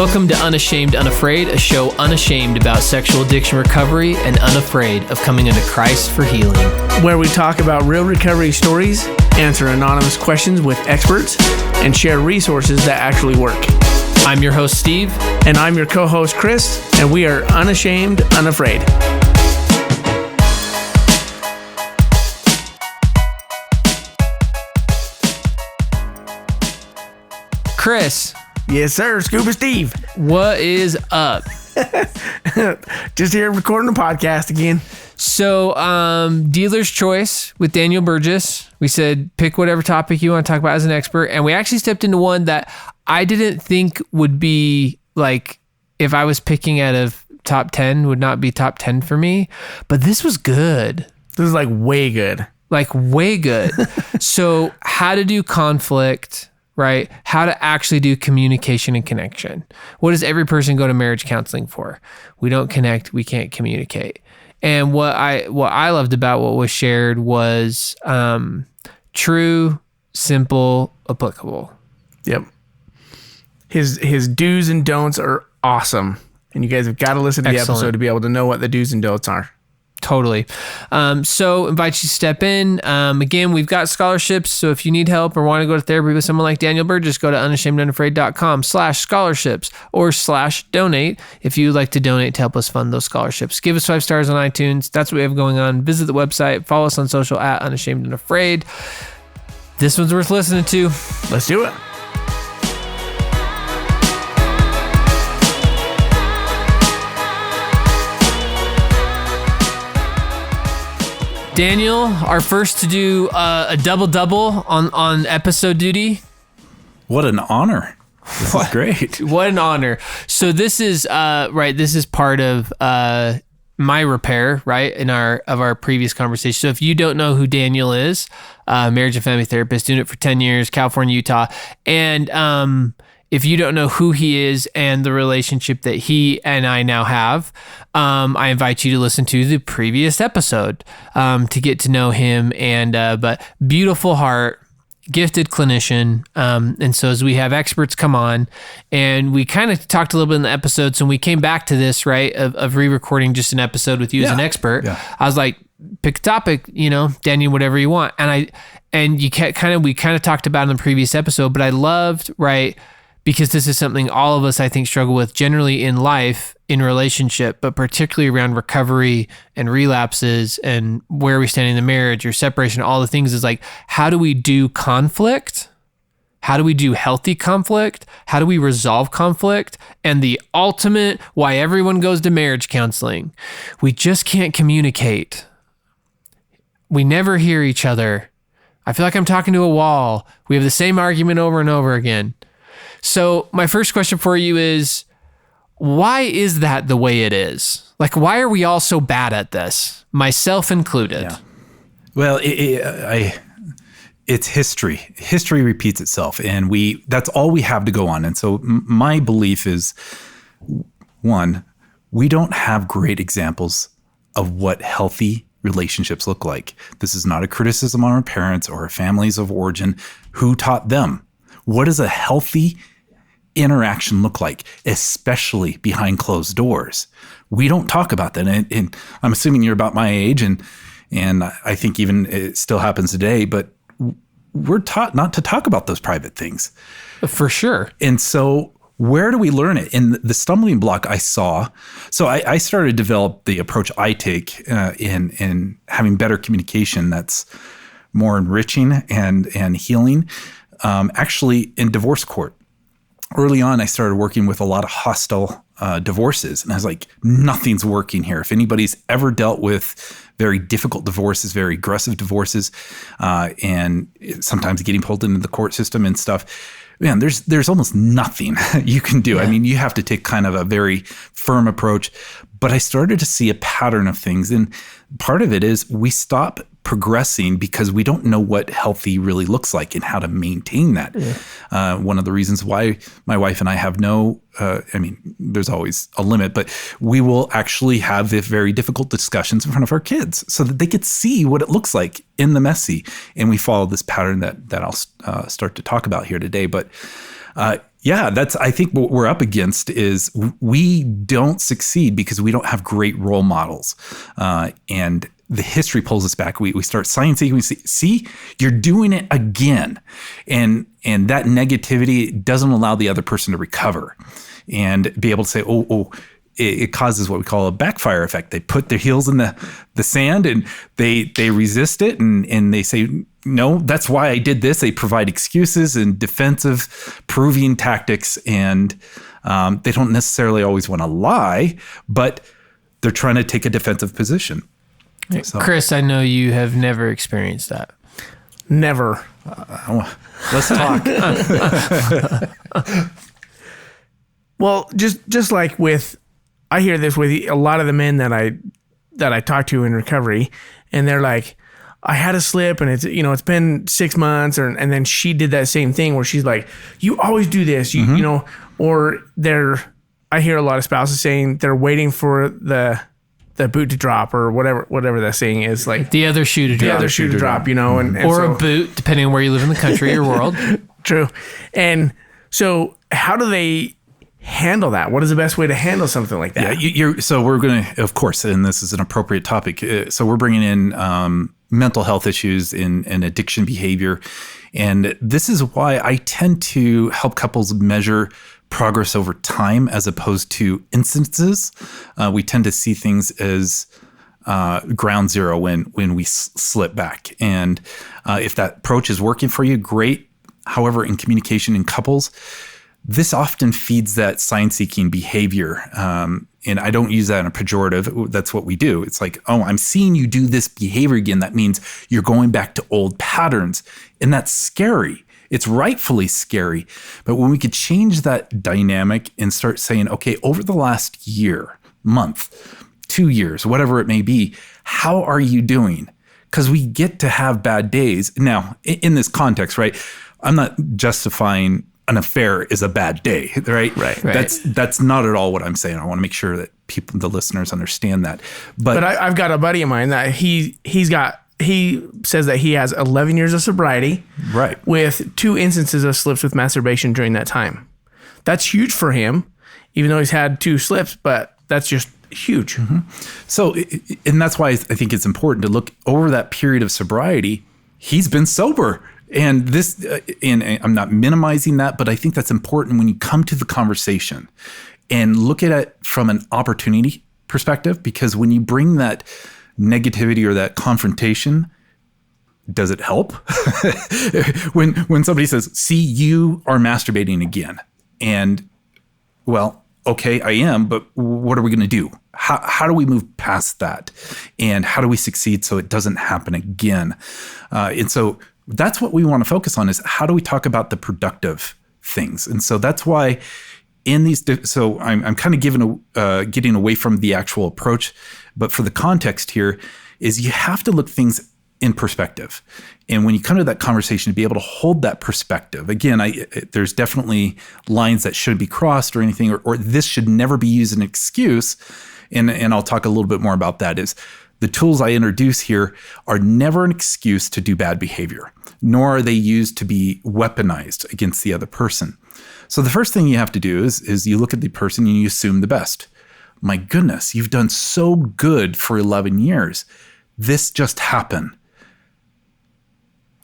Welcome to Unashamed Unafraid, a show unashamed about sexual addiction recovery and unafraid of coming unto Christ for healing. Where we talk about real recovery stories, answer anonymous questions with experts, and share resources that actually work. I'm your host, Steve. And I'm your co-host, Chris, and we are Unashamed Unafraid. Chris. Yes, sir. Scuba Steve. What is up? Just here recording a podcast again. So, Dealer's Choice with Daniel Burgess. We said, pick whatever topic you want to talk about as an expert. And we actually stepped into one that I didn't think would be like, if I was picking out of top 10, would not be top 10 for me. But this was good. This is like way good. Like way good. So how to do conflict, right? How to actually do communication and connection. What does every person go to marriage counseling for? We don't connect, we can't communicate. And what I loved about what was shared was true, simple, applicable. Yep. His do's and don'ts are awesome. And you guys have got to listen to the episode to be able to know what the do's and don'ts are. Totally. So invite you to step in. Again, we've got scholarships. So if you need help or want to go to therapy with someone like Daniel Burgess, go to unashamedunafraid.com/scholarships or /donate if you'd like to donate to help us fund those scholarships. Give us 5 stars on iTunes. That's what we have going on. Visit the website. Follow us on social at unashamedunafraid. This one's worth listening to. Let's do it. Daniel, our first to do a double-double on episode duty. What an honor. This is great. What an honor. So this is this is part of my repair, right, of our previous conversation. So if you don't know who Daniel is, marriage and family therapist, doing it for 10 years, California, Utah, and if you don't know who he is and the relationship that he and I now have, I invite you to listen to the previous episode to get to know him. And but beautiful heart, gifted clinician. And so as we have experts come on, and we kind of talked a little bit in the episodes, and we came back to this, right, of re-recording just an episode with you as an expert. Yeah. I was like, pick a topic, Daniel, whatever you want. We kind of talked about in the previous episode, but I loved, right, because this is something all of us, I think, struggle with generally in life, in relationship, but particularly around recovery and relapses and where we stand in the marriage or separation, all the things is like, how do we do conflict? How do we do healthy conflict? How do we resolve conflict? And the ultimate, why everyone goes to marriage counseling. We just can't communicate. We never hear each other. I feel like I'm talking to a wall. We have the same argument over and over again. So my first question for you is, why is that the way it is? Like, why are we all so bad at this, myself included? Yeah. Well, it's history. History repeats itself, and that's all we have to go on. And so my belief is, one, we don't have great examples of what healthy relationships look like. This is not a criticism on our parents or our families of origin. Who taught them? What does a healthy interaction look like, especially behind closed doors? We don't talk about that. And I'm assuming you're about my age, and I think even it still happens today, but we're taught not to talk about those private things. For sure. And so where do we learn it? And the stumbling block I saw, so I started to develop the approach I take in having better communication that's more enriching and healing, actually in divorce court. Early on, I started working with a lot of hostile divorces, and I was like, nothing's working here. If anybody's ever dealt with very difficult divorces, very aggressive divorces, and sometimes getting pulled into the court system and stuff, man, there's almost nothing you can do. Yeah. I mean, you have to take kind of a very firm approach. But I started to see a pattern of things, and part of it is we stop progressing because we don't know what healthy really looks like and how to maintain that. Yeah. One of the reasons why my wife and I have there's always a limit, but we will actually have very difficult discussions in front of our kids so that they could see what it looks like in the messy. And we follow this pattern that I'll start to talk about here today. But Yeah, I think what we're up against is we don't succeed because we don't have great role models. And the history pulls us back. We start science-ing. We see, you're doing it again. And that negativity doesn't allow the other person to recover and be able to say, it causes what we call a backfire effect. They put their heels in the sand and they resist it and they say, no, that's why I did this. They provide excuses and defensive proving tactics, and they don't necessarily always want to lie, but they're trying to take a defensive position. So, Chris, I know you have never experienced that. Never. Let's talk. Well, just like I hear this with a lot of the men that I talk to in recovery, and they're like, I had a slip and it's been 6 months, and then she did that same thing where she's like, you always do this, you know, or I hear a lot of spouses saying they're waiting for the boot to drop or whatever that saying is, like the other shoe to drop. The other shoe to drop, you know, and or a boot, depending on where you live in the country or world. True. And so how do they handle that? What is the best way to handle something like that? Yeah, so we're going to, of course, and this is an appropriate topic. So we're bringing in mental health issues and addiction behavior. And this is why I tend to help couples measure progress over time as opposed to instances. We tend to see things as ground zero when we slip back. And if that approach is working for you, great. However, in communication in couples, this often feeds that sign-seeking behavior. And I don't use that in a pejorative. That's what we do. It's like, oh, I'm seeing you do this behavior again. That means you're going back to old patterns. And that's scary. It's rightfully scary. But when we could change that dynamic and start saying, okay, over the last year, month, 2 years, whatever it may be, how are you doing? Because we get to have bad days. Now, in this context, right, I'm not justifying an affair is a bad day, right? Right. That's not at all what I'm saying. I want to make sure that the listeners understand that. But I've got a buddy of mine that he says that he has 11 years of sobriety, right, with 2 instances of slips with masturbation during that time. That's huge for him, even though he's had 2 slips, but that's just huge. Mm-hmm. So, and that's why I think it's important to look over that period of sobriety. He's been sober. And this, and I'm not minimizing that, but I think that's important when you come to the conversation and look at it from an opportunity perspective, because when you bring that negativity or that confrontation, does it help? when somebody says, see, you are masturbating again. And well, okay, I am, but what are we going to do? How do we move past that? And how do we succeed so it doesn't happen again? And so that's what we want to focus on, is how do we talk about the productive things? And so that's why in these, so I'm kind of getting away from the actual approach, but for the context here is you have to look things in perspective. And when you come to that conversation, to be able to hold that perspective, again, there's definitely lines that shouldn't be crossed or anything, or this should never be used as an excuse. And I'll talk a little bit more about that. Is the tools I introduce here are never an excuse to do bad behavior, nor are they used to be weaponized against the other person. So the first thing you have to do is you look at the person and you assume the best. My goodness, you've done so good for 11 years. This just happened.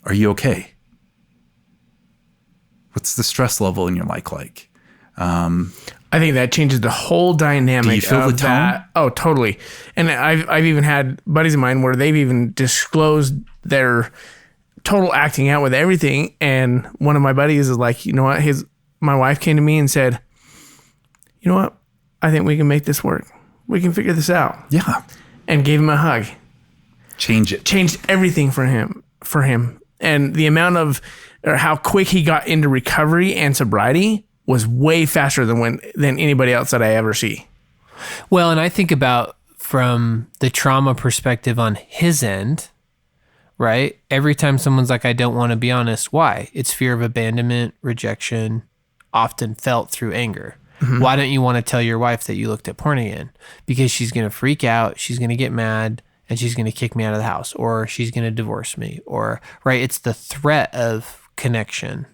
Are you okay? What's the stress level in your life like? I think that changes the whole dynamic. Do you feel of the tone? that. Oh, totally. And I've even had buddies of mine where they've even disclosed their total acting out with everything. And one of my buddies is like, you know what? My wife came to me and said, you know what? I think we can make this work. We can figure this out. Yeah. And gave him a hug. Change it. Changed everything for him. And the amount of, or how quick he got into recovery and sobriety was way faster than anybody else that I ever see. Well, and I think about from the trauma perspective on his end, right? Every time someone's like, I don't want to be honest, why? It's fear of abandonment, rejection, often felt through anger. Mm-hmm. Why don't you want to tell your wife that you looked at porn again? Because she's going to freak out, she's going to get mad, and she's going to kick me out of the house, or she's going to divorce me, or, right? It's the threat of connection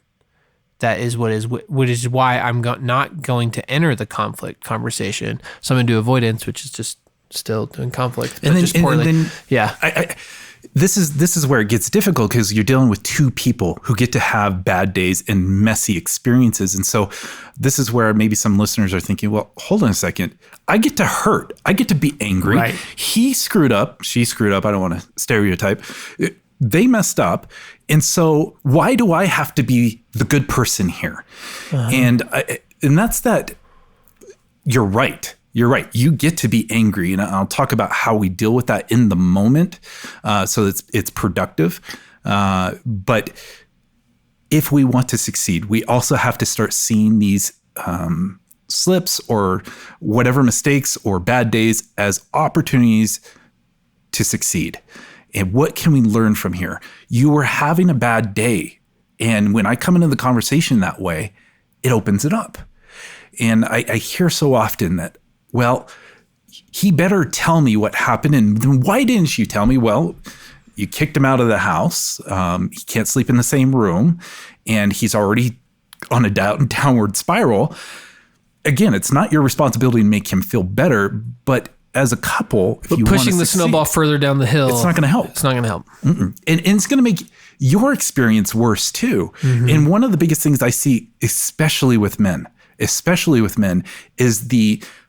that is what is why I'm not going to enter the conflict conversation. So I'm going to do avoidance, which is just still doing conflict, but just poorly. This is where it gets difficult because you're dealing with two people who get to have bad days and messy experiences. And so this is where maybe some listeners are thinking, well, hold on a second. I get to hurt. I get to be angry. Right. He screwed up. She screwed up. I don't want to stereotype. They messed up. And so why do I have to be the good person here? And that's that. You're right. You're right. You get to be angry. And I'll talk about how we deal with that in the moment so it's productive. But if we want to succeed, we also have to start seeing these slips or whatever mistakes or bad days as opportunities to succeed. And what can we learn from here? You were having a bad day. And when I come into the conversation that way, it opens it up. And I hear so often that, well, he better tell me what happened. And then why didn't you tell me? Well, you kicked him out of the house. He can't sleep in the same room. And he's already on a downward spiral. Again, it's not your responsibility to make him feel better, but as a couple, if you pushing the snowball further down the hill, it's not going to help. It's not going to help. And it's going to make your experience worse too. Mm-hmm. And one of the biggest things I see, especially with men, is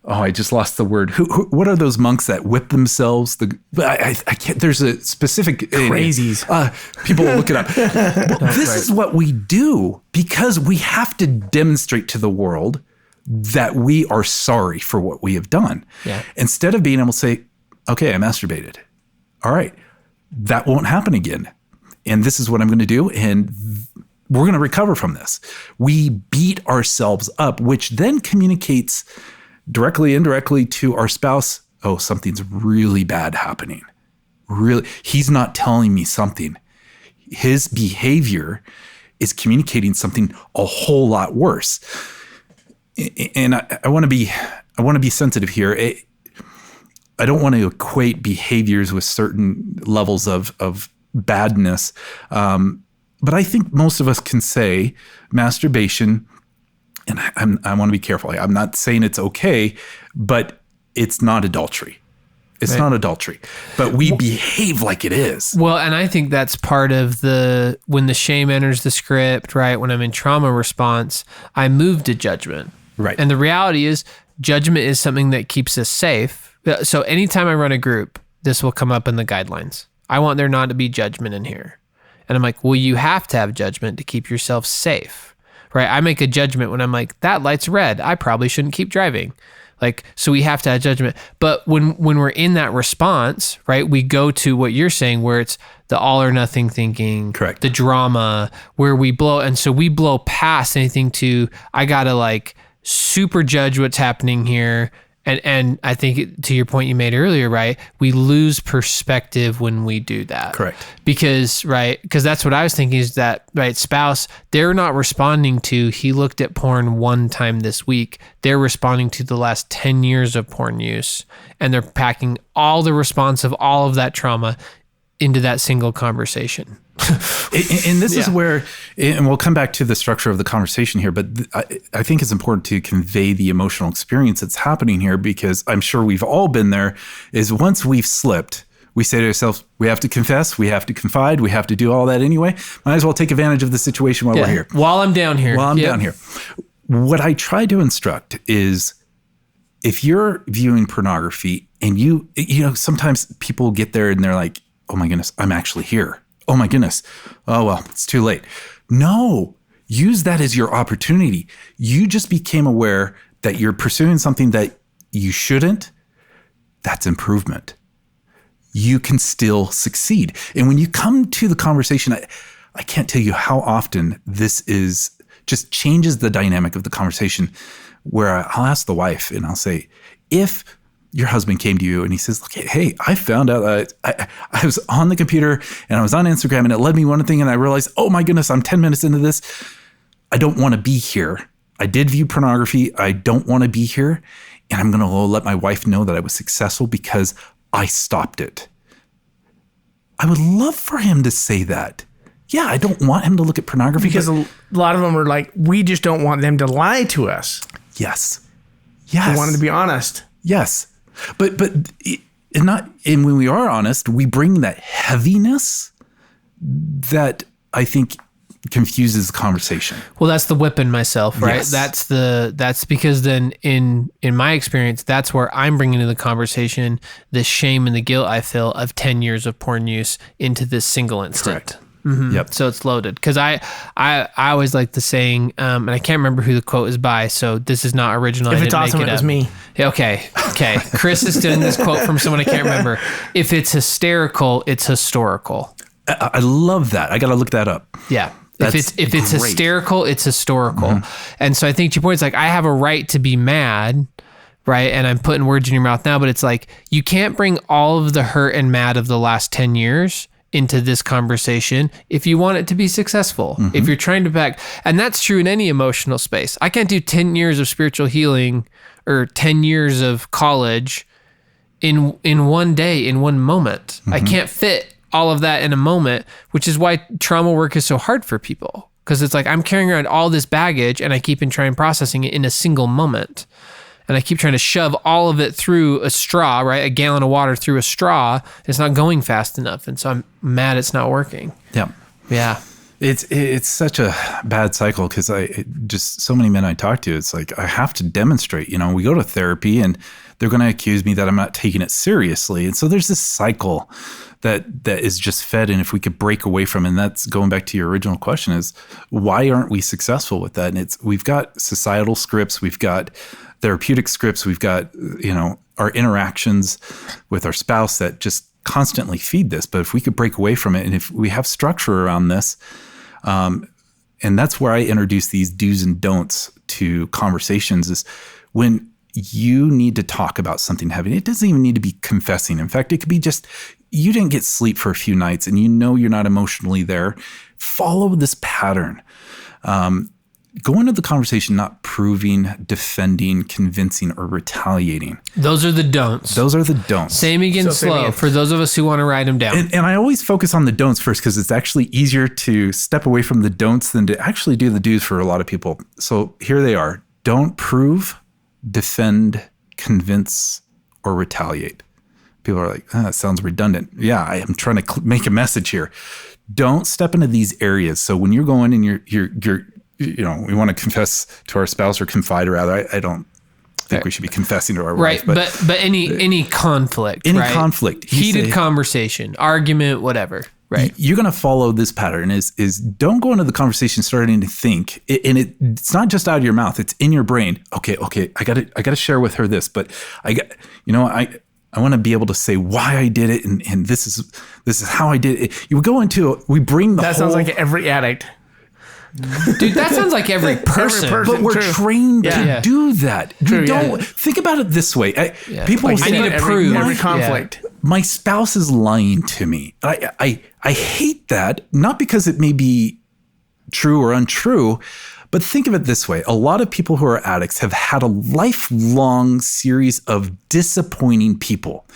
I just lost the word. What are those monks that whip themselves? I can't. There's a specific crazies. People will look it up. This is what we do because we have to demonstrate to the world that we are sorry for what we have done. Yeah. Instead of being able to say, okay, I masturbated. All right, that won't happen again. And this is what I'm going to do. And we're going to recover from this. We beat ourselves up, which then communicates directly, indirectly to our spouse. Oh, something's really bad happening. Really, he's not telling me something. His behavior is communicating something a whole lot worse. And I want to be sensitive here. I don't want to equate behaviors with certain levels of badness. But I think most of us can say masturbation, and I want to be careful. I'm not saying it's okay, but it's not adultery. It's not adultery, but we behave like it is. Well, and I think that's part of when the shame enters the script, right? When I'm in trauma response, I move to judgment. Right. And the reality is judgment is something that keeps us safe. So anytime I run a group, this will come up in the guidelines. I want there not to be judgment in here. And I'm like, well, you have to have judgment to keep yourself safe, right? I make a judgment when I'm like, that light's red. I probably shouldn't keep driving. Like, so we have to have judgment. But when we're in that response, right, we go to what you're saying, where it's the all or nothing thinking, correct, the drama, where we blow. And so we blow past anything to, I got to like super judge what's happening here. And I think to your point you made earlier, right, we lose perspective when we do that. Correct. Because that's what I was thinking is that, right, spouse, they're not responding to, he looked at porn one time this week. They're responding to the last 10 years of porn use. And they're packing all the response of all of that trauma into that single conversation. And this is where, and we'll come back to the structure of the conversation here, but I think it's important to convey the emotional experience that's happening here, because I'm sure we've all been there, is once we've slipped, we say to ourselves, we have to confess, we have to confide, we have to do all that anyway. Might as well take advantage of the situation while we're here. While I'm down here. Down here. What I try to instruct is, if you're viewing pornography and you know, sometimes people get there and they're like, oh my goodness, I'm actually here. Oh my goodness. Oh, well, it's too late. No, use that as your opportunity. You just became aware that you're pursuing something that you shouldn't. That's improvement. You can still succeed. And when you come to the conversation, I can't tell you how often this is just changes the dynamic of the conversation, where I'll ask the wife and I'll say, if your husband came to you and he says, look, hey, I found out I was on the computer and I was on Instagram and it led me one thing and I realized, oh my goodness, I'm 10 minutes into this. I don't want to be here. I did view pornography. I don't want to be here. And I'm going to let my wife know that I was successful because I stopped it. I would love for him to say that. Yeah, I don't want him to look at pornography. Because a lot of them are like, we just don't want them to lie to us. Yes. We want them to be honest. Yes. But when we are honest, we bring that heaviness that I think confuses the conversation. Well, that's the whipping myself, right? Yes. That's because then in my experience, that's where I'm bringing to the conversation the shame and the guilt I feel of 10 years of porn use into this single instant. Correct. Mm-hmm. Yep. So it's loaded. Because I always like the saying, and I can't remember who the quote is by, so this is not original. If I it's didn't awesome, make it was up. me. Okay. Chris is stealing this quote from someone I can't remember. If it's hysterical, it's historical. I love that. I got to look that up. Yeah. If That's it's great. hysterical, it's historical. And so I think to your point, it's like, I have a right to be mad, right? And I'm putting words in your mouth now, but it's like, you can't bring all of the hurt and mad of the last 10 years into this conversation if you want it to be successful. If you're trying to back, and that's true in any emotional space. I can't do 10 years of spiritual healing or 10 years of college in one day, in one moment. I can't fit all of that in a moment, which is why trauma work is so hard for people. Because it's like, I'm carrying around all this baggage and I keep trying processing it in a single moment. And I keep trying to shove all of it through a straw, right? A gallon of water through a straw. It's not going fast enough. And so I'm mad it's not working. Yeah. Yeah. It's such a bad cycle because just so many men I talk to, it's like, I have to demonstrate, we go to therapy and they're going to accuse me that I'm not taking it seriously. And so there's this cycle that is just fed. And if we could break away from it, and that's going back to your original question, is why aren't we successful with that? And we've got societal scripts, we've got therapeutic scripts, we've got, our interactions with our spouse that just constantly feed this. But if we could break away from it, and if we have structure around this, and that's where I introduce these do's and don'ts to conversations, is when you need to talk about something heavy. It doesn't even need to be confessing. In fact, it could be just, you didn't get sleep for a few nights and you're not emotionally there. Follow this pattern. Go into the conversation not proving, defending, convincing, or retaliating. Those are the don'ts. Those are the don'ts. Say them again slow for those of us who want to write them down. And I always focus on the don'ts first because it's actually easier to step away from the don'ts than to actually do the do's for a lot of people. So here they are. Don't prove, defend, convince, or retaliate. People are like, that sounds redundant. Yeah, I am trying to make a message here. Don't step into these areas. So when you're going and you're we want to confess to our spouse or confide, rather. I don't think we should be confessing to our wife. Right, but any conflict, any right? conflict, heated conversation, argument, whatever. Right. You're going to follow this pattern is don't go into the conversation starting to think, and it's not just out of your mouth, it's in your brain. Okay. I got to share with her this, but I want to be able to say why I did it. And this is how I did it. We bring the That sounds like every addict. Dude, that sounds like every person. But we're trained to do that. True, Think about it this way. People Like, say, I need to prove every conflict. my spouse is lying to me. I hate that, not because it may be true or untrue, but think of it this way. A lot of people who are addicts have had a lifelong series of disappointing people.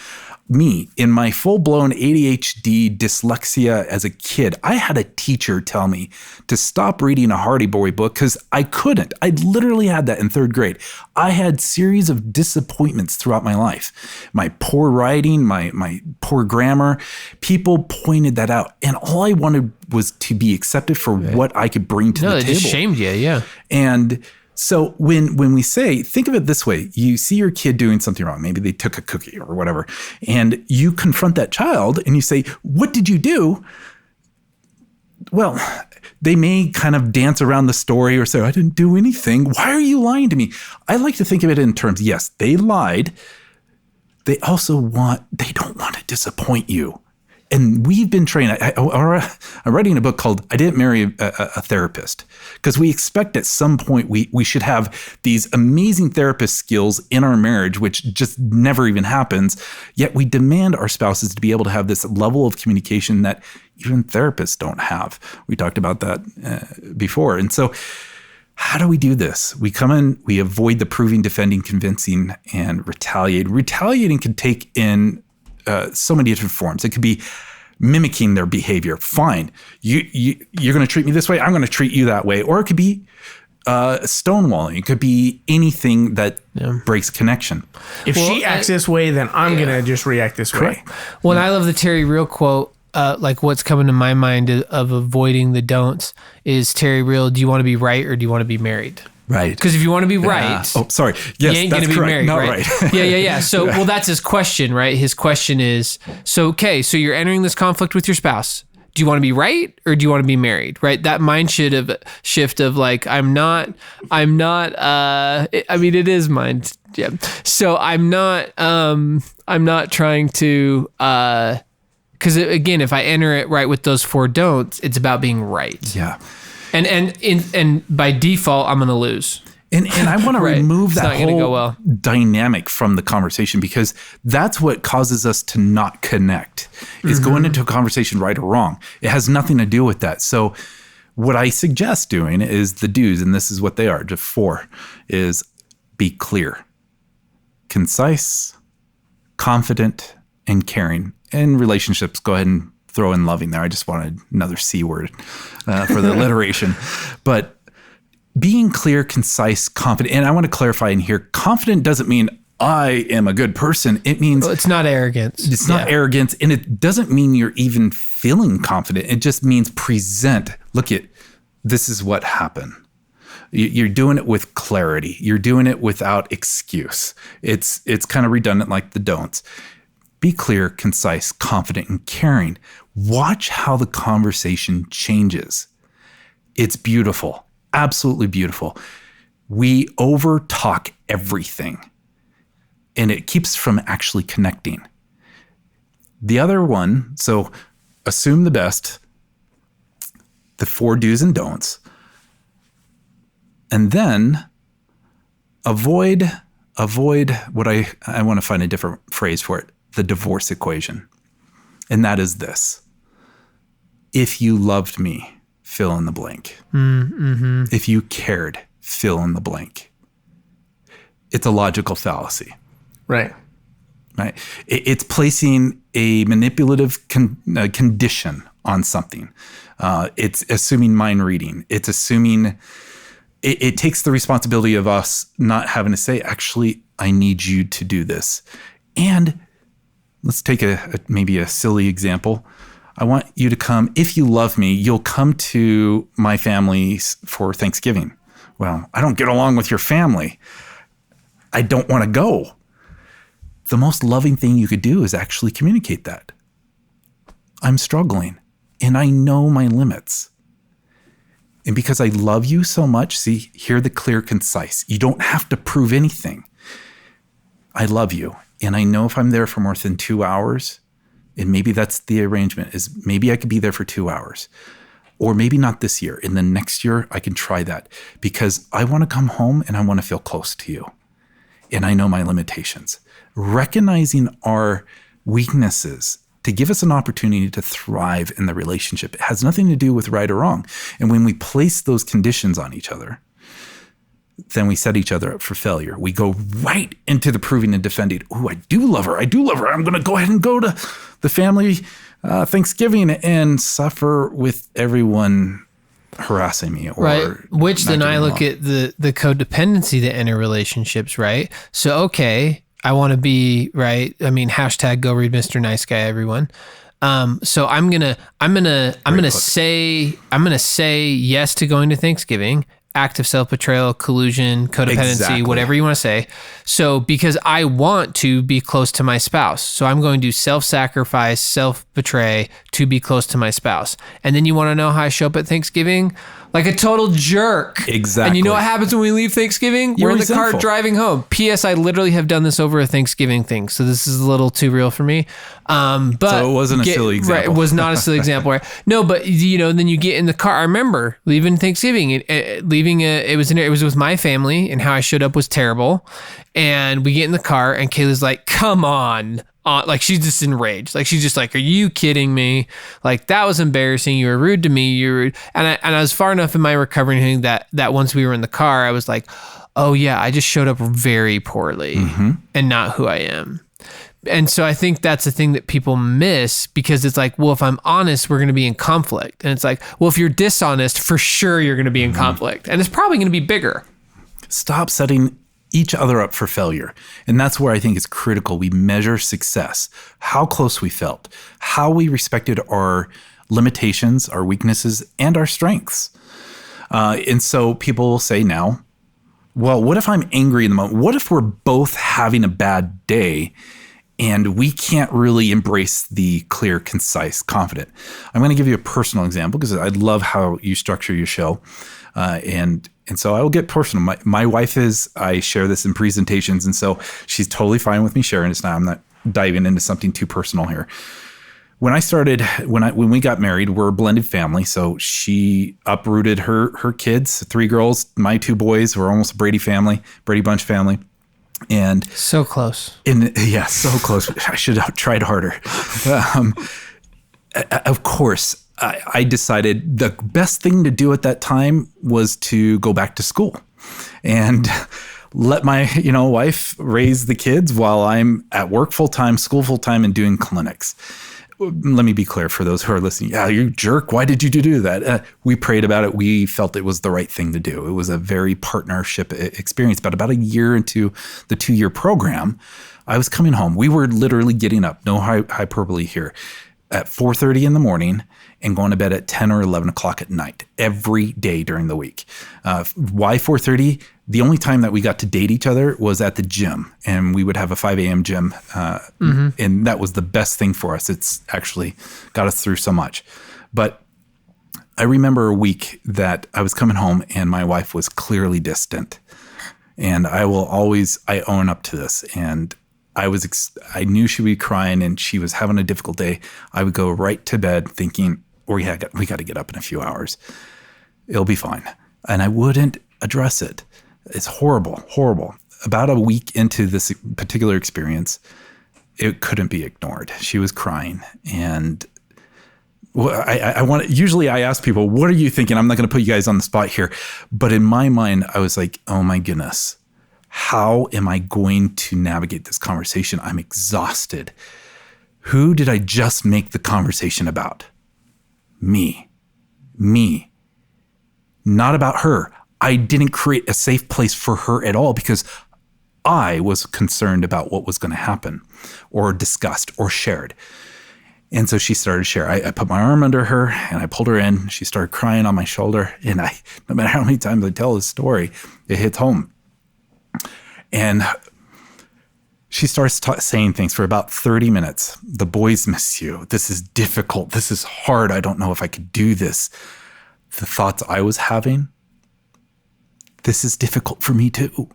Me, in my full-blown ADHD dyslexia as a kid, I had a teacher tell me to stop reading a Hardy Boy book because I couldn't. I literally had that in third grade. I had series of disappointments throughout my life. My poor writing, my poor grammar, people pointed that out. And all I wanted was to be accepted for what I could bring to the table. They just shamed you, yeah. And so when we say, think of it this way, you see your kid doing something wrong. Maybe they took a cookie or whatever, and you confront that child and you say, what did you do? Well, they may kind of dance around the story or say, I didn't do anything. Why are you lying to me? I like to think of it in terms, yes, they lied. They also they don't want to disappoint you. And we've been trained. I'm writing a book called I Didn't Marry a Therapist, because we expect at some point we should have these amazing therapist skills in our marriage, which just never even happens. Yet we demand our spouses to be able to have this level of communication that even therapists don't have. We talked about that before. And so how do we do this? We come in, we avoid the proving, defending, convincing, and retaliate. Retaliating can take in so many different forms. It could be mimicking their behavior. Fine. You're going to treat me this way. I'm going to treat you that way. Or it could be stonewalling. It could be anything that breaks connection. If she acts this way, then I'm going to just react this way. Well, I love the Terry Real quote. Like what's coming to my mind of avoiding the don'ts is Terry Real. Do you want to be right or do you want to be married? Right. Because if you want to be right, oh, sorry. Yes, you ain't that's going to be correct. married, Not right? Yeah. So, well, that's his question, right? His question is, so you're entering this conflict with your spouse. Do you want to be right or do you want to be married? Right. That mind shift of like, I'm not, I mean, it is mind. Yeah. So I'm not trying to, because again, if I enter it right with those 4 don'ts, it's about being right. Yeah. And by default, I'm going to lose. And I want to remove that whole dynamic from the conversation, because that's what causes us to not connect, is going into a conversation right or wrong. It has nothing to do with that. So what I suggest doing is the do's, and this is what they are, just 4, is be clear, concise, confident, and caring. In relationships, go ahead and throw in loving there. I just wanted another C word for the alliteration. But being clear, concise, confident, and I want to clarify in here, confident doesn't mean I am a good person. It means it's not arrogance. It's not arrogance, and it doesn't mean you're even feeling confident. It just means present. Look at, this is what happened. You're doing it with clarity. You're doing it without excuse. It's kind of redundant like the don'ts. Be clear, concise, confident, and caring. Watch how the conversation changes. It's beautiful. Absolutely beautiful. We over talk everything, and it keeps us from actually connecting. The other one, so assume the best, the 4 do's and don'ts, and then avoid what I want to find a different phrase for it, the divorce equation. And that is this: if you loved me, fill in the blank. Mm-hmm. If you cared, fill in the blank. It's a logical fallacy. Right. It's placing a manipulative condition on something. It's assuming mind reading. It's assuming it takes the responsibility of us not having to say, actually, I need you to do this. And let's take maybe a silly example. I want you to come. If you love me, you'll come to my family for Thanksgiving. Well, I don't get along with your family. I don't want to go. The most loving thing you could do is actually communicate that. I'm struggling and I know my limits. And because I love you so much, see, hear the clear, concise. You don't have to prove anything. I love you. And I know if I'm there for more than 2 hours, and maybe that's the arrangement, is maybe I could be there for 2 hours, or maybe not this year. And then next year I can try that, because I want to come home and I want to feel close to you. And I know my limitations. Recognizing our weaknesses to give us an opportunity to thrive in the relationship. It has nothing to do with right or wrong. And when we place those conditions on each other, then we set each other up for failure. We go right into the proving and defending. Oh, I do love her. I'm going to go ahead and go to the family Thanksgiving and suffer with everyone harassing me. Or right. Which then I look at the codependency that enter relationships, right? So, okay, I want to be right. I mean, hashtag go read Mr. Nice Guy, everyone. So I'm gonna say yes to going to Thanksgiving. Act of self-betrayal, collusion, codependency, exactly. Whatever you want to say. So because I want to be close to my spouse, so I'm going to self-sacrifice, self-betray to be close to my spouse. And then you want to know how I show up at Thanksgiving? Like a total jerk. Exactly. And you know what happens when we leave Thanksgiving? We're in the car driving home. P.S. I literally have done this over a Thanksgiving thing, so this is a little too real for me. But so it wasn't a silly example. Right, it was not a silly example. Right? No, but then you get in the car. I remember leaving Thanksgiving. It was with my family, and how I showed up was terrible. And we get in the car, and Kayla's like, "Come on." Like she's just enraged. Like she's just like, "Are you kidding me? Like that was embarrassing. You were rude to me. You were rude." And I was far enough in my recovery that once we were in the car, I was like, "Oh yeah, I just showed up very poorly and not who I am." And so I think that's the thing that people miss, because it's like, well, if I'm honest, we're going to be in conflict. And it's like, well, if you're dishonest, for sure you're going to be in conflict. And it's probably going to be bigger. Stop setting each other up for failure. And that's where I think it's critical. We measure success, how close we felt, how we respected our limitations, our weaknesses, and our strengths. And so people will say now, well, what if I'm angry in the moment? What if we're both having a bad day and we can't really embrace the clear, concise, confident? I'm going to give you a personal example because I love how you structure your show. And so I will get personal. My wife I share this in presentations, and so she's totally fine with me sharing this now. I'm not diving into something too personal here. When we got married, we're a blended family. So she uprooted her kids, 3 girls, my 2 boys. We're almost a Brady Bunch family. And so close. Yeah, so close. I should have tried harder. Of course, I decided the best thing to do at that time was to go back to school and let my wife raise the kids while I'm at work full-time, school full-time, and doing clinics. Let me be clear for those who are listening. Yeah, you jerk. Why did you do that? We prayed about it. We felt it was the right thing to do. It was a very partnership experience. But about a year into the 2-year program, I was coming home. We were literally getting up, no hyperbole here, at 4:30 in the morning and going to bed at 10 or 11 o'clock at night every day during the week. Why 4:30? The only time that we got to date each other was at the gym, and we would have a 5 a.m. gym. And that was the best thing for us. It's actually got us through so much. But I remember a week that I was coming home and my wife was clearly distant. And I own up to this. And I knew she would be crying and she was having a difficult day. I would go right to bed thinking, we got to get up in a few hours. It'll be fine. And I wouldn't address it. It's horrible, horrible. About a week into this particular experience, it couldn't be ignored. She was crying. And usually I ask people, what are you thinking? I'm not going to put you guys on the spot here. But in my mind, I was like, oh my goodness. How am I going to navigate this conversation? I'm exhausted. Who did I just make the conversation about? Me. Not about her. I didn't create a safe place for her at all because I was concerned about what was going to happen or discussed or shared. And so she started to share. I put my arm under her and I pulled her in. She started crying on my shoulder. And no matter how many times I tell this story, it hits home. And she starts saying things for about 30 minutes. The boys miss you. This is difficult. This is hard. I don't know if I could do this. The thoughts I was having, this is difficult for me too.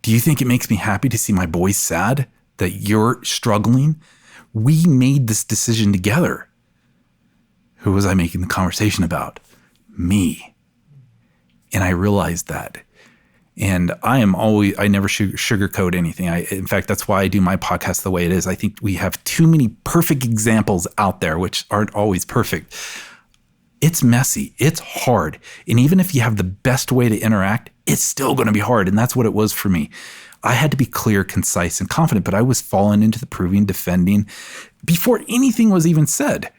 Do you think it makes me happy to see my boys sad that you're struggling? We made this decision together. Who was I making the conversation about? Me. And I realized that. And I never sugarcoat anything. In fact, that's why I do my podcast the way it is. I think we have too many perfect examples out there, which aren't always perfect. It's messy. It's hard. And even if you have the best way to interact, it's still going to be hard. And that's what it was for me. I had to be clear, concise, and confident, but I was falling into the proving, defending before anything was even said.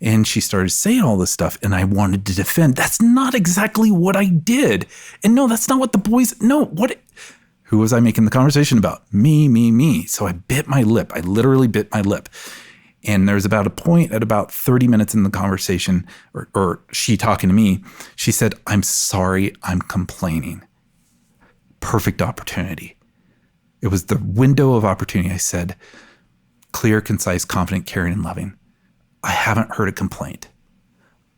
And she started saying all this stuff and I wanted to defend. That's not exactly what I did. And no, that's not what the boys, who was I making the conversation about? Me. So I bit my lip. I literally bit my lip. And there's about a point at about 30 minutes in the conversation or she talking to me, she said, I'm sorry, I'm complaining. Perfect opportunity. It was the window of opportunity. I said, clear, concise, confident, caring, and loving. I haven't heard a complaint.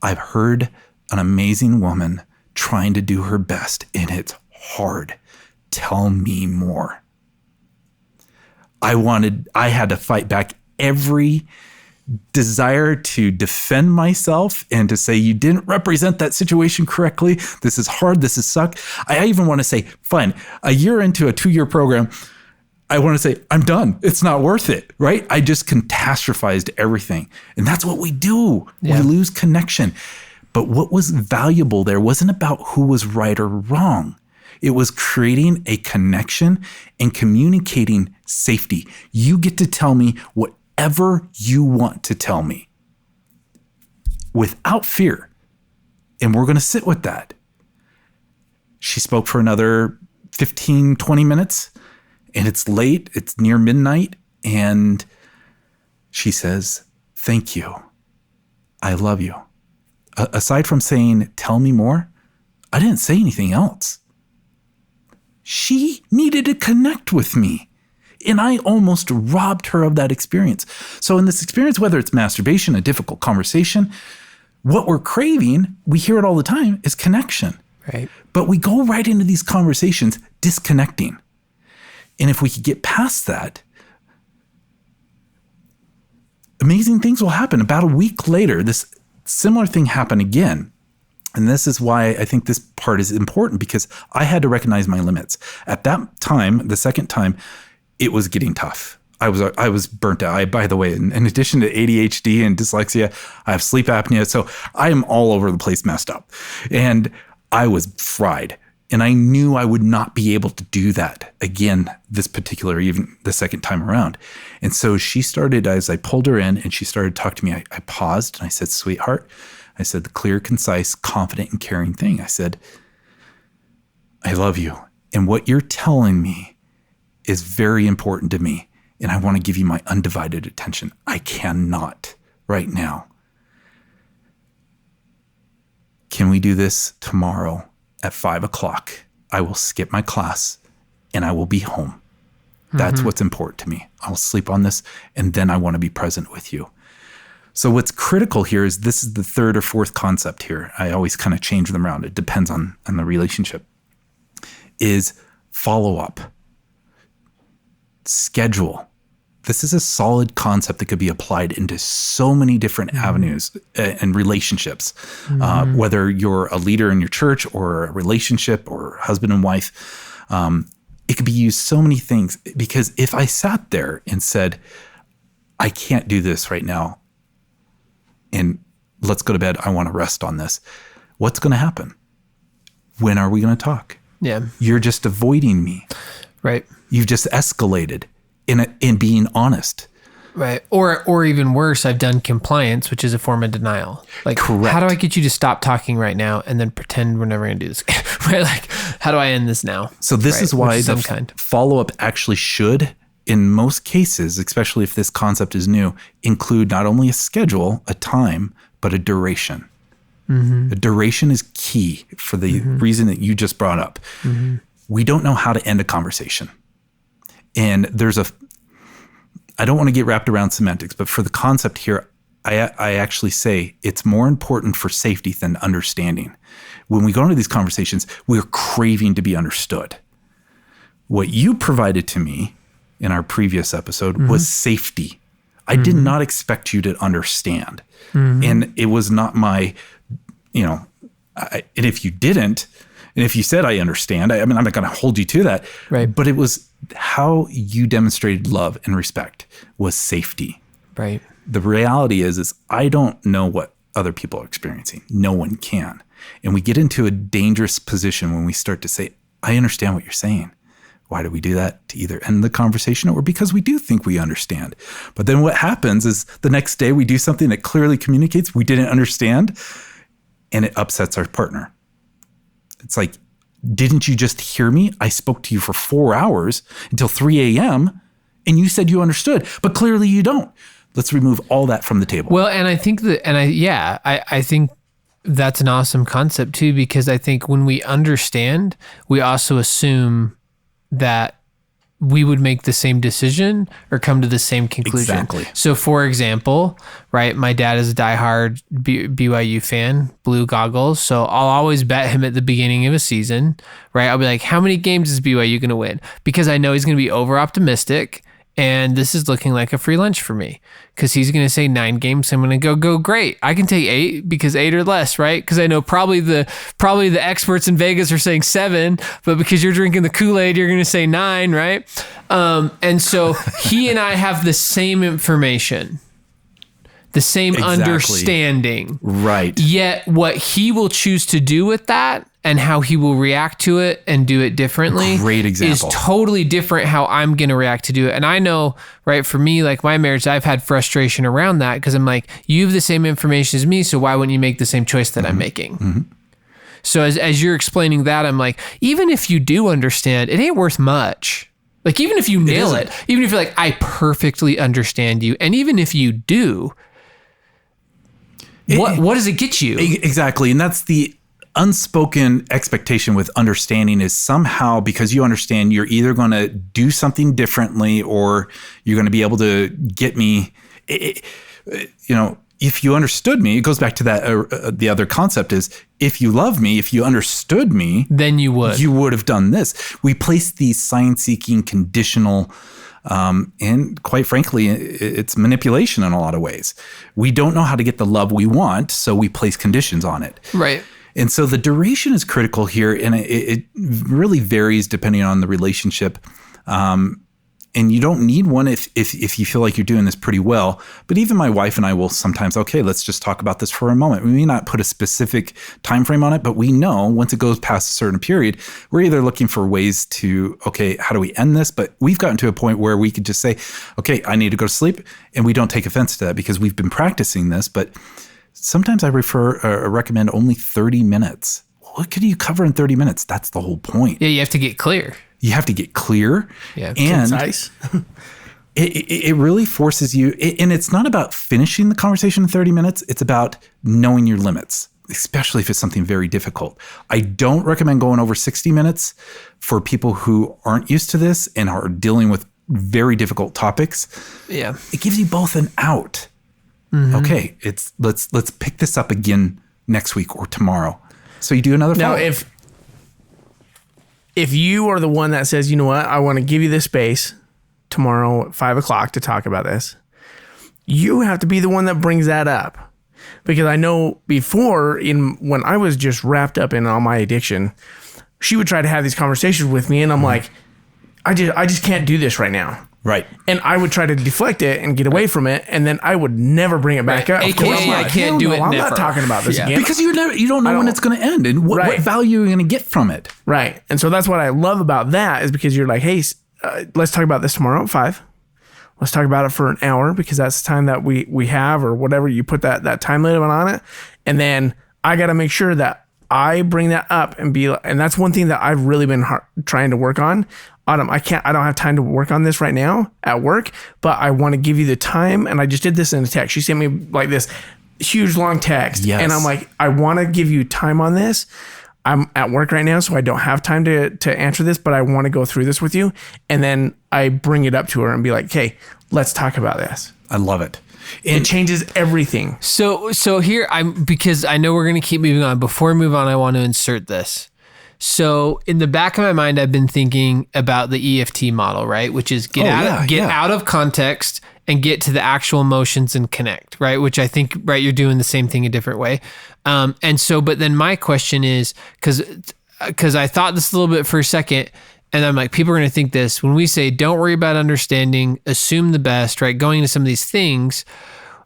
I've heard an amazing woman trying to do her best, and it's hard. Tell me more. I had to fight back every desire to defend myself and to say, you didn't represent that situation correctly. This is hard. This is suck. I even want to say, fine, a year into a 2-year program, I want to say, I'm done. It's not worth it, right? I just catastrophized everything. And that's what we do. Yeah. We lose connection. But what was valuable there wasn't about who was right or wrong. It was creating a connection and communicating safety. You get to tell me whatever you want to tell me without fear. And we're going to sit with that. She spoke for another 15, 20 minutes, and it's late. It's near midnight. And she says, "Thank you. I love you." Aside from saying, "Tell me more," I didn't say anything else. She needed to connect with me. And I almost robbed her of that experience. So in this experience, whether it's masturbation, a difficult conversation, what we're craving, we hear it all the time, is connection. Right. But we go right into these conversations disconnecting. And if we could get past that, amazing things will happen. About a week later, this similar thing happened again. And this is why I think this part is important, because I had to recognize my limits. At that time, the second time, it was getting tough. I was burnt out. By the way, in addition to ADHD and dyslexia, I have sleep apnea. So I am all over the place, messed up. And I was fried. And I knew I would not be able to do that again, even the second time around. And so she started, as I pulled her in and she started talking to me, I paused and I said, "Sweetheart," I said, "the clear, concise, confident, and caring thing." I said, "I love you. And what you're telling me is very important to me. And I want to give you my undivided attention. I cannot right now. Can we do this tomorrow at 5:00? I will skip my class and I will be home. That's what's important to me. I'll sleep on this and then I want to be present with you." So what's critical here is this is the third or fourth concept here. I always kind of change them around. It depends on the relationship. Is follow up. Schedule. This is a solid concept that could be applied into so many different avenues and relationships, whether you're a leader in your church or a relationship or husband and wife. It could be used so many things, because if I sat there and said, "I can't do this right now and let's go to bed, I want to rest on this," what's going to happen? When are we going to talk? Yeah. You're just avoiding me. Right. You've just escalated in being honest. Right. Or even worse, I've done compliance, which is a form of denial. Like, Correct. How do I get you to stop talking right now and then pretend we're never going to do this again? Right? Like, how do I end this now? So this is why the follow-up actually should, in most cases, especially if this concept is new, include not only a schedule, a time, but a duration. The duration is key for the reason that you just brought up. We don't know how to end a conversation. And I don't want to get wrapped around semantics, but for the concept here, I actually say it's more important for safety than understanding. When we go into these conversations, we're craving to be understood. What you provided to me in our previous episode was safety. I did not expect you to understand. And it was not my, and if you didn't, and if you said, "I understand," I'm not going to hold you to that. Right. But it was how you demonstrated love and respect was safety. Right. The reality is I don't know what other people are experiencing. No one can. And we get into a dangerous position when we start to say, "I understand what you're saying." Why do we do that? To either end the conversation or because we do think we understand. But then what happens is the next day we do something that clearly communicates we didn't understand, and it upsets our partner. It's like, didn't you just hear me? I spoke to you for 4 hours until 3 a.m. and you said you understood, but clearly you don't. Let's remove all that from the table. Well, and I think I think that's an awesome concept too, because I think when we understand, we also assume that we would make the same decision or come to the same conclusion. Exactly. So for example, right, my dad is a diehard BYU fan, blue goggles. So I'll always bet him at the beginning of a season, right? I'll be like, "How many games is BYU going to win?" Because I know he's going to be over optimistic. And this is looking like a free lunch for me, because he's going to say 9 games. I'm going to go great. I can take 8 because 8 or less, right? Because I know probably the experts in Vegas are saying 7, but because you're drinking the Kool-Aid, you're going to say 9, right? And so he and I have the same information, the same understanding. Right. Yet what he will choose to do with that and how he will react to it and do it differently. Great example. Is totally different how I'm going to react to do it. And I know, right, for me, like my marriage, I've had frustration around that because I'm like, you have the same information as me, so why wouldn't you make the same choice that I'm making? So as you're explaining that, I'm like, even if you do understand, it ain't worth much. Like, even if you nail it, even if you're like, I perfectly understand you, and even if you do, what does it get you? Exactly. And that's the unspoken expectation with understanding, is somehow, because you understand, you're either going to do something differently or you're going to be able to get me, if you understood me, it goes back to that. The other concept is, if you love me, if you understood me, then you would have done this. We place these sign-seeking, conditional, and quite frankly, it's manipulation in a lot of ways. We don't know how to get the love we want, so we place conditions on it. Right. And so the duration is critical here, and it really varies depending on the relationship. And you don't need one if you feel like you're doing this pretty well. But even my wife and I will sometimes, okay, let's just talk about this for a moment. We may not put a specific time frame on it, but we know once it goes past a certain period, we're either looking for ways to, okay, how do we end this? But we've gotten to a point where we could just say, okay, I need to go to sleep. And we don't take offense to that because we've been practicing this. But sometimes I recommend only 30 minutes. What could you cover in 30 minutes? That's the whole point. Yeah, you have to get clear. You have to get clear. Yeah, and concise. it really forces you. And it's not about finishing the conversation in 30 minutes. It's about knowing your limits, especially if it's something very difficult. I don't recommend going over 60 minutes for people who aren't used to this and are dealing with very difficult topics. Yeah. It gives you both an out. Okay, let's pick this up again next week or tomorrow. So you do another follow-up. Now, if you are the one that says, you know what, I want to give you this space tomorrow at 5:00 to talk about this, you have to be the one that brings that up. Because I know before, when I was just wrapped up in all my addiction, she would try to have these conversations with me, and I'm like, I just can't do this right now. Right. And I would try to deflect it and get away from it, and then I would never bring it back up. AKA, I can't do it. I'm never. not talking about this again. Because you don't know when it's going to end and what value you're going to get from it. Right. And so that's what I love about that, is because you're like, hey, let's talk about this tomorrow at 5. Let's talk about it for an hour, because that's the time that we have, or whatever. You put that time limit on it. And then I got to make sure that I bring that up and that's one thing that I've really been trying to work on. Autumn, I don't have time to work on this right now at work, but I want to give you the time. And I just did this in a text. She sent me like this huge long text. Yes. And I'm like, I want to give you time on this. I'm at work right now, so I don't have time to answer this, but I want to go through this with you. And then I bring it up to her and be like, okay, let's talk about this. I love it. It changes everything. So here because I know we're going to keep moving on. Before we move on, I want to insert this. So in the back of my mind, I've been thinking about the EFT model, right? Which is get out of context and get to the actual emotions and connect, right? Which I think, right, you're doing the same thing a different way. But then my question is, because I thought this a little bit for a second, and I'm like, people are going to think this when we say, don't worry about understanding, assume the best, right? Going into some of these things,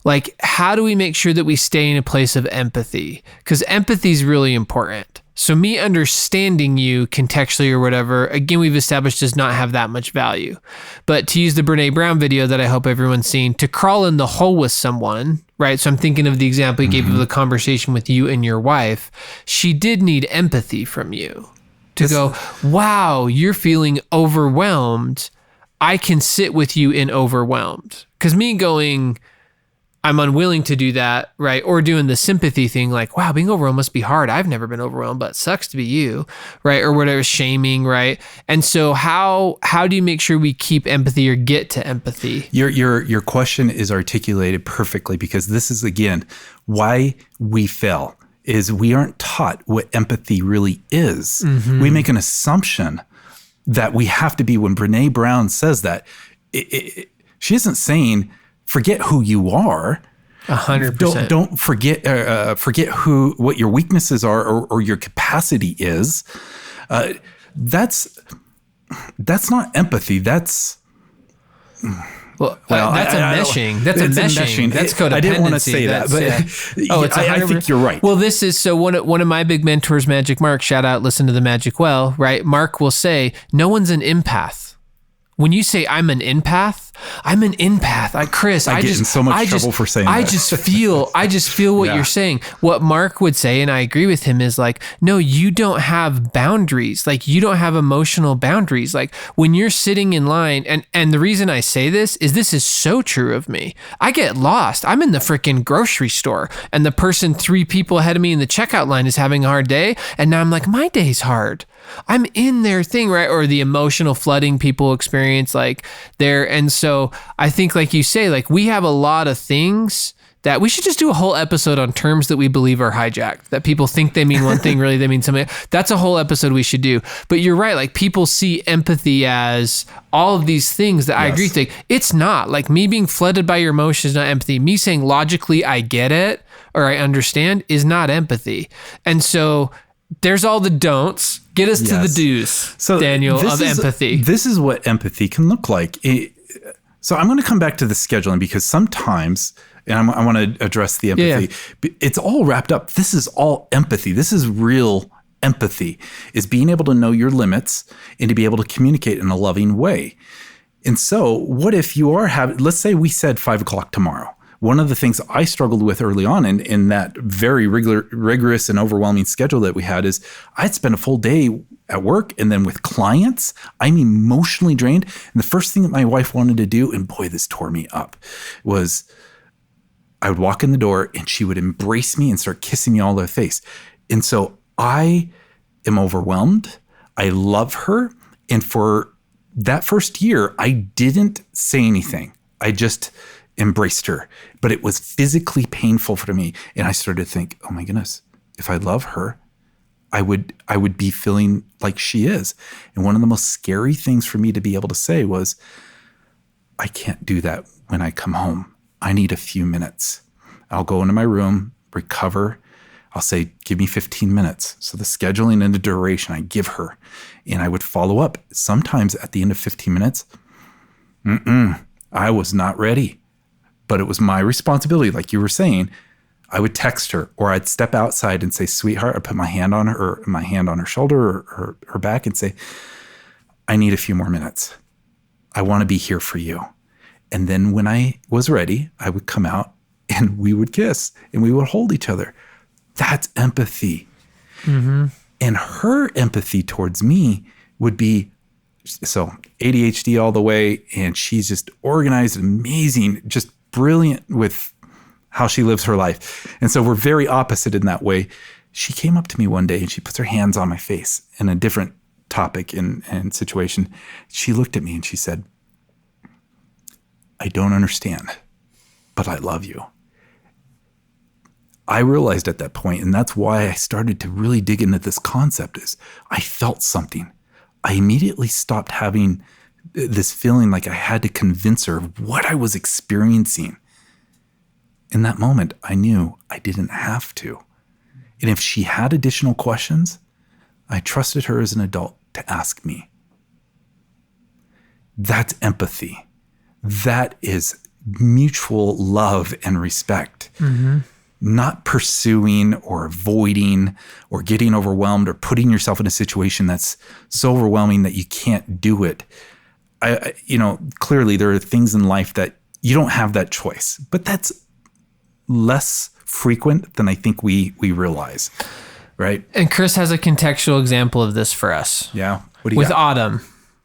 like, how do we make sure that we stay in a place of empathy? Because empathy is really important. So me understanding you contextually or whatever, again, we've established does not have that much value. But to use the Brene Brown video that I hope everyone's seen, to crawl in the hole with someone, right? So I'm thinking of the example you gave of the conversation with you and your wife. She did need empathy from you to go, wow, you're feeling overwhelmed. I can sit with you in overwhelmed. Because me going, I'm unwilling to do that, right? Or doing the sympathy thing, like, wow, being overwhelmed must be hard. I've never been overwhelmed, but it sucks to be you, right? Or whatever, shaming, right? And so how do you make sure we keep empathy or get to empathy? Your question is articulated perfectly, because this is, again, why we fail, is we aren't taught what empathy really is. Mm-hmm. We make an assumption that we have to be. When Brene Brown says that, she isn't saying, forget who you are. 100%. Don't forget what your weaknesses are or your capacity is. That's not empathy. That's Well, that's a meshing. That's a meshing. That's codependency. I didn't want to say that, but I think you're right. Well, this is so one of my big mentors, Magic Mark, shout out, listen to the Magic Well, right? Mark will say, no one's an empath. When you say I'm an empath, Chris, I get in so much trouble for saying that. I just feel what you're saying. What Mark would say, and I agree with him, is like, no, you don't have boundaries. Like, you don't have emotional boundaries. Like, when you're sitting in line, and the reason I say this is so true of me. I get lost. I'm in the freaking grocery store, and the person 3 people ahead of me in the checkout line is having a hard day, and now I'm like, my day's hard. I'm in their thing, right? Or the emotional flooding people experience, like there. And so I think, like you say, like we have a lot of things that we should just do a whole episode on terms that we believe are hijacked, that people think they mean one thing, really they mean something. That's a whole episode we should do. But you're right. Like, people see empathy as all of these things that I agree with. It's not. Like, me being flooded by your emotions is not empathy. Me saying logically I get it or I understand is not empathy. And so there's all the don'ts. Get us to the do's, so Daniel, of empathy. This is what empathy can look like. So I'm going to come back to the scheduling, because sometimes, and I want to address the empathy. Yeah. It's all wrapped up. This is all empathy. This is real empathy, is being able to know your limits and to be able to communicate in a loving way. And so what if you are let's say we said 5 o'clock tomorrow. One of the things I struggled with early on in that very rigorous and overwhelming schedule that we had is I'd spend a full day at work, and then with clients, I'm emotionally drained. And the first thing that my wife wanted to do, and boy, this tore me up, was I would walk in the door and she would embrace me and start kissing me all over the face. And so I am overwhelmed. I love her. And for that first year, I didn't say anything. I just embraced her, but it was physically painful for me. And I started to think, oh my goodness, if I love her, I would be feeling like she is. And one of the most scary things for me to be able to say was, I can't do that when I come home. I need a few minutes. I'll go into my room, recover. I'll say, give me 15 minutes. So the scheduling and the duration I give her, and I would follow up. Sometimes at the end of 15 minutes, I was not ready. But it was my responsibility, like you were saying. I would text her, or I'd step outside and say, sweetheart, I'd put my hand on her shoulder or her back and say, I need a few more minutes. I want to be here for you. And then when I was ready, I would come out and we would kiss and we would hold each other. That's empathy. Mm-hmm. And her empathy towards me would be, so ADHD all the way, and she's just organized, amazing, just brilliant with how she lives her life. And so we're very opposite in that way. She came up to me one day and she puts her hands on my face in a different topic and situation. She looked at me and she said, I don't understand, but I love you. I realized at that point, and that's why I started to really dig into this concept, is I felt something. I immediately stopped having this feeling like I had to convince her of what I was experiencing. In that moment, I knew I didn't have to. And if she had additional questions, I trusted her as an adult to ask me. That's empathy. That is mutual love and respect. Mm-hmm. Not pursuing or avoiding or getting overwhelmed or putting yourself in a situation that's so overwhelming that you can't do it. Clearly there are things in life that you don't have that choice, but that's less frequent than I think we realize, right? And Chris has a contextual example of this for us. Yeah. What do you with got? Autumn,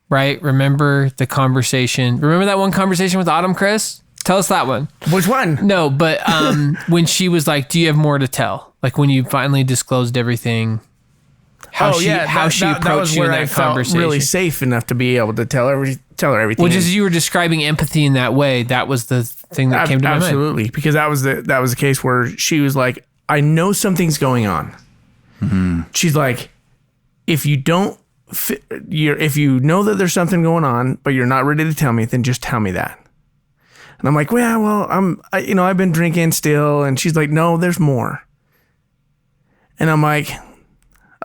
right? Remember the conversation? Remember that one conversation with Autumn, Chris? Tell us that one. Which one? No, but when she was like, do you have more to tell? Like when you finally disclosed everything, how she approached you in that conversation. Really safe enough to be able to tell her everything. Well, just as you were describing empathy in that way, that was the thing that came to my mind. Absolutely, because that was the case where she was like, I know something's going on. Mm-hmm. She's like, if you know that there's something going on, but you're not ready to tell me, then just tell me that. And I'm like, I've been drinking still. And she's like, no, there's more. And I'm like,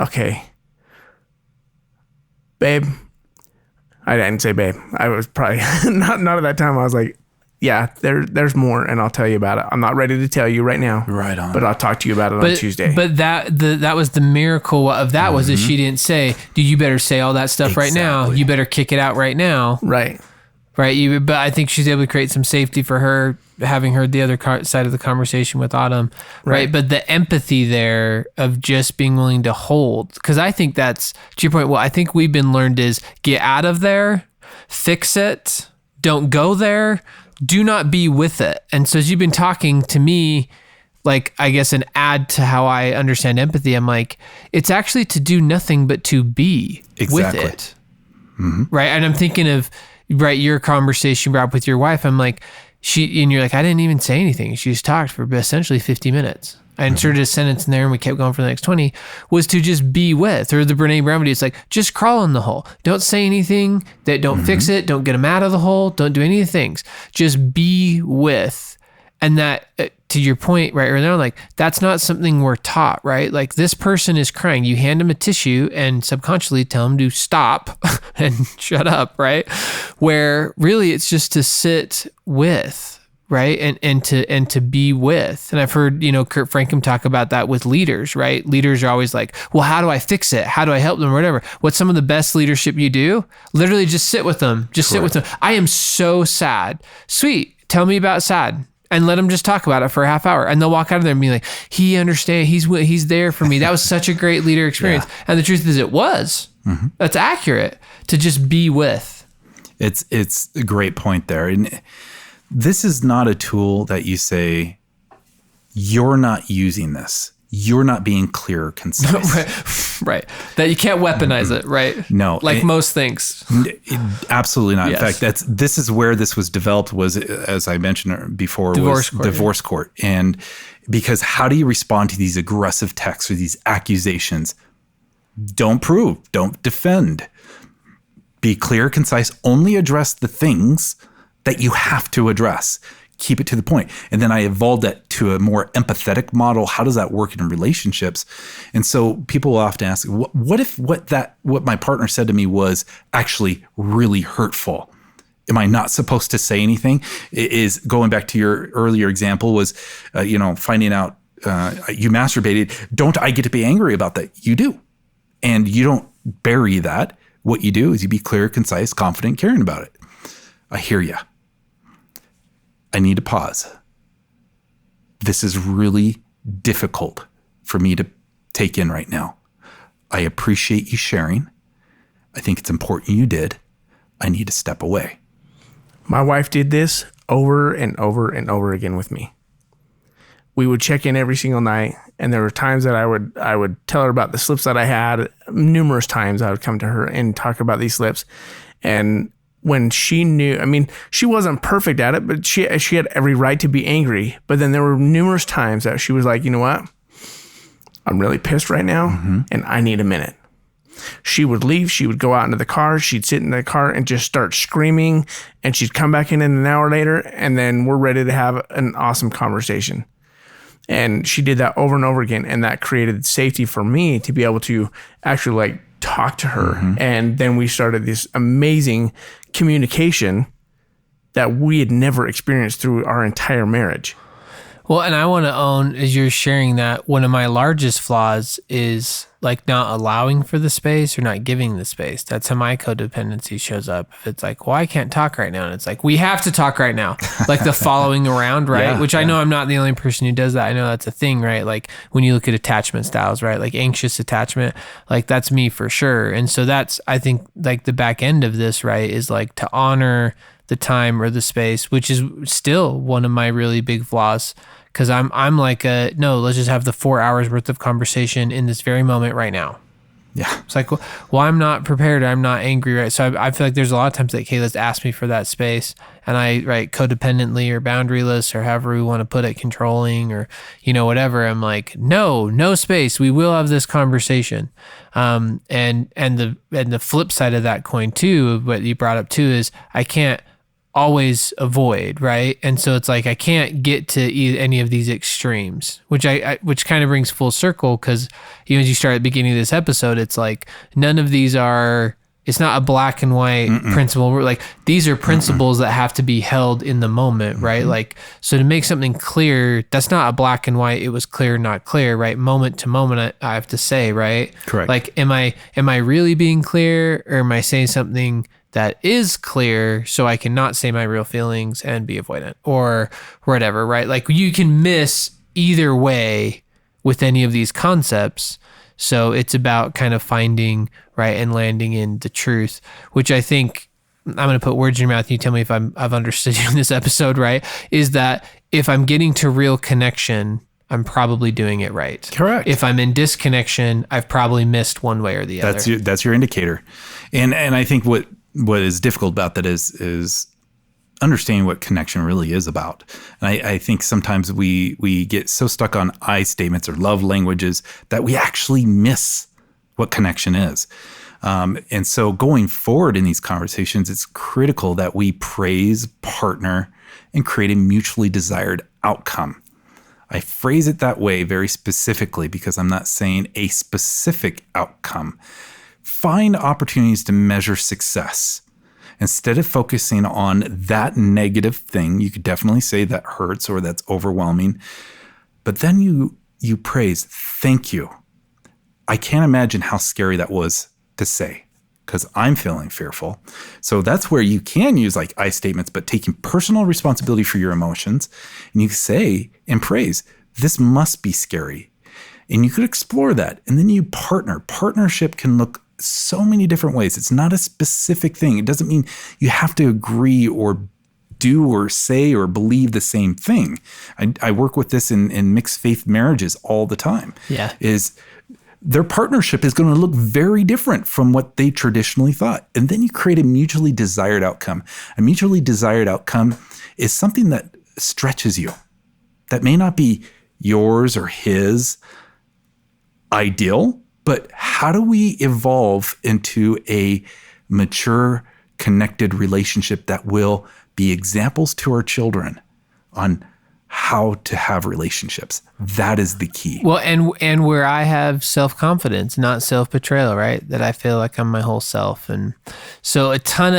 okay, babe, I didn't say babe. I was probably not at that time. I was like, yeah, there's more, and I'll tell you about it. I'm not ready to tell you right now. Right on. But I'll talk to you about it on Tuesday. But that was the miracle of that was that she didn't say, "Dude, you better say all that stuff right now. You better kick it out right now." Right. Right. But I think she's able to create some safety for her, having heard the other side of the conversation with Autumn. Right. But the empathy there of just being willing to hold, because I think that's, to your point, what I think we've been learned is get out of there, fix it, don't go there, do not be with it. And so as you've been talking to me, like, I guess an add to how I understand empathy, I'm like, it's actually to do nothing but to be with it. Right. And I'm thinking of, right, your conversation brought up with your wife. I'm like, and you're like, I didn't even say anything. She just talked for essentially 50 minutes. I inserted a sentence in there and we kept going for the next 20, was to just be with, or the Brene Brown video. It's like, just crawl in the hole. Don't say anything, don't fix it. Don't get them out of the hole. Don't do any of the things. Just be with. And that, to your point, right, or now, like, that's not something we're taught, right? Like, this person is crying. You hand them a tissue and subconsciously tell them to stop and shut up, right? Where really it's just to sit with, right? And to be with. And I've heard, Kurt Franklin talk about that with leaders, right? Leaders are always like, well, how do I fix it? How do I help them? Whatever. What's some of the best leadership you do? Literally just sit with them. Just sit with them. I am so sad. Sweet. Tell me about sad. And let them just talk about it for a half hour. And they'll walk out of there and be like, he understands, he's there for me. That was such a great leader experience. Yeah. And the truth is it was. That's accurate, to just be with. It's a great point there. And this is not a tool that you say, you're not using this. You're not being clear or concise. Right. That you can't weaponize it, right? No. Like most things. Absolutely not. Yes. In fact, this is where this was developed, was, as I mentioned before, divorce court. And because how do you respond to these aggressive texts or these accusations? Don't prove, don't defend. Be clear, concise, only address the things that you have to address. Keep it to the point. And then I evolved that to a more empathetic model. How does that work in relationships? And so people will often ask, what if what my partner said to me was actually really hurtful? Am I not supposed to say anything? Is going back to your earlier example was, finding out you masturbated. Don't I get to be angry about that? You do. And you don't bury that. What you do is you be clear, concise, confident, caring about it. I hear you. I need to pause. This is really difficult for me to take in right now. I appreciate you sharing. I think it's important you did. I need to step away. My wife did this over and over and over again with me. We would check in every single night, and there were times that I would tell her about the slips that I had. Numerous times I would come to her and talk about these slips. And when she knew, she wasn't perfect at it, but she had every right to be angry. But then there were numerous times that she was like, you know what? I'm really pissed right now, and I need a minute. She would leave. She would go out into the car. She'd sit in the car and just start screaming, and she'd come back in an hour later, and then we're ready to have an awesome conversation. And she did that over and over again, and that created safety for me to be able to actually talk to her. And then we started this amazing communication that we had never experienced through our entire marriage. Well, and I want to own, as you're sharing that, one of my largest flaws is not allowing for the space or not giving the space. That's how my codependency shows up. It's like, well, I can't talk right now. And it's like, we have to talk right now. Like the following around, right? Yeah, Which I know I'm not the only person who does that. I know that's a thing, right? Like when you look at attachment styles, right? Like anxious attachment, that's me for sure. And so that's, I think, the back end of this, right, is to honor the time or the space, which is still one of my really big flaws. Because I'm like, no, let's just have the 4 hours worth of conversation in this very moment right now. Yeah. It's like, well, I'm not prepared. I'm not angry, right? So I feel like there's a lot of times that Kayla's asked me for that space, and I, codependently or boundaryless or however we want to put it, controlling or, whatever. I'm like, no space. We will have this conversation. And the flip side of that coin too, what you brought up too, is I can't always avoid, right? And so it's like I can't get to any of these extremes, which kind of brings full circle, because as you start at the beginning of this episode, it's like none of these are It's not a black and white principle. Like these are principles that have to be held in the moment, right? Like, so to make something clear, that's not a black and white. It was clear, not clear, right? Moment to moment, I have to say, right? Correct. Like, am I really being clear, or am I saying something that is clear so I cannot say my real feelings and be avoidant or whatever, right? Like you can miss either way with any of these concepts. So it's about kind of finding, right, and landing in the truth, which I think, I'm going to put words in your mouth and you tell me if I've understood you in this episode, right, is that if I'm getting to real connection, I'm probably doing it right. Correct. If I'm in disconnection, I've probably missed one way or the other. That's your indicator. And I think what is difficult about that is understanding what connection really is about. And I think sometimes we get so stuck on I statements or love languages that we actually miss what connection is. And so going forward in these conversations, it's critical that we praise, partner, and create a mutually desired outcome. I phrase it that way very specifically because I'm not saying a specific outcome. Find opportunities to measure success. Instead of focusing on that negative thing, you could definitely say that hurts or that's overwhelming, but then you praise, thank you. I can't imagine how scary that was to say because I'm feeling fearful. So that's where you can use like I statements, but taking personal responsibility for your emotions. And you say and praise, this must be scary. And you could explore that. And then you partner. Partnership can look so many different ways. It's not a specific thing. It doesn't mean you have to agree or do or say or believe the same thing. I work with this in mixed faith marriages all the time. Yeah. Is their partnership is going to look very different from what they traditionally thought. And then you create a mutually desired outcome. A mutually desired outcome is something that stretches you. That may not be yours or his ideal, but how do we evolve into a mature, connected relationship that will be examples to our children on how to have relationships? That is the key. Well, and where I have self-confidence, not self-betrayal, right? That I feel like I'm my whole self. And so a ton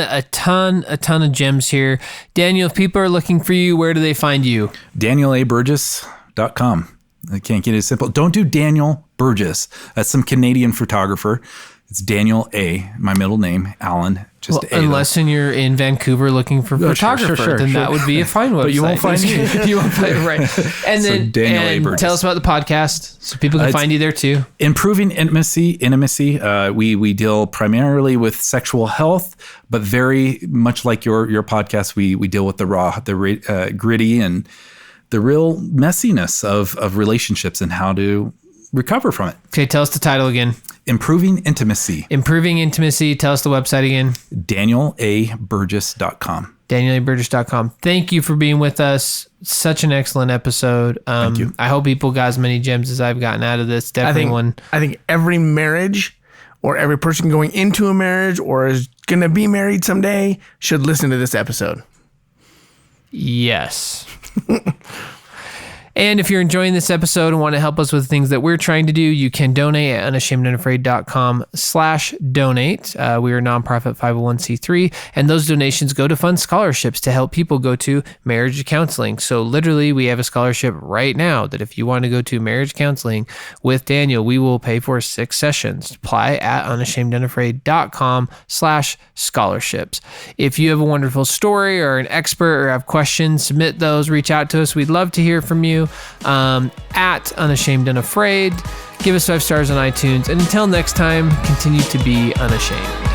of gems here. Daniel, if people are looking for you, where do they find you? DanielABurgess.com. I can't get it simple. Don't do Daniel Burgess. That's some Canadian photographer. It's Daniel A., my middle name, Alan. Just well, unless you're in Vancouver looking for photographer, then that would be a fine website. But you won't find me. You won't find right. And So then Daniel A. and Burgess. tell us about the podcast so people can find you there too. Improving intimacy. We deal primarily with sexual health, but very much like your podcast, we deal with the raw, the gritty, and the real messiness of relationships and how to recover from it. Okay, tell us the title again. Improving intimacy. Improving intimacy. Tell us the website again. DanielABurgess.com. DanielABurgess.com. Thank you for being with us. Such an excellent episode. Thank you. I hope people got as many gems as I've gotten out of this. Definitely I think every marriage or every person going into a marriage or is going to be married someday should listen to this episode. Yes. And if you're enjoying this episode and want to help us with things that we're trying to do, you can donate at unashamedunafraid.com/donate. We are a nonprofit 501c3, and those donations go to fund scholarships to help people go to marriage counseling. So literally, we have a scholarship right now that if you want to go to marriage counseling with Daniel, we will pay for 6 sessions. Apply at unashamedunafraid.com/scholarships. If you have a wonderful story or an expert or have questions, submit those, reach out to us. We'd love to hear from you. At Unashamed Unafraid. Give us 5 stars on iTunes. And until next time, continue to be unashamed.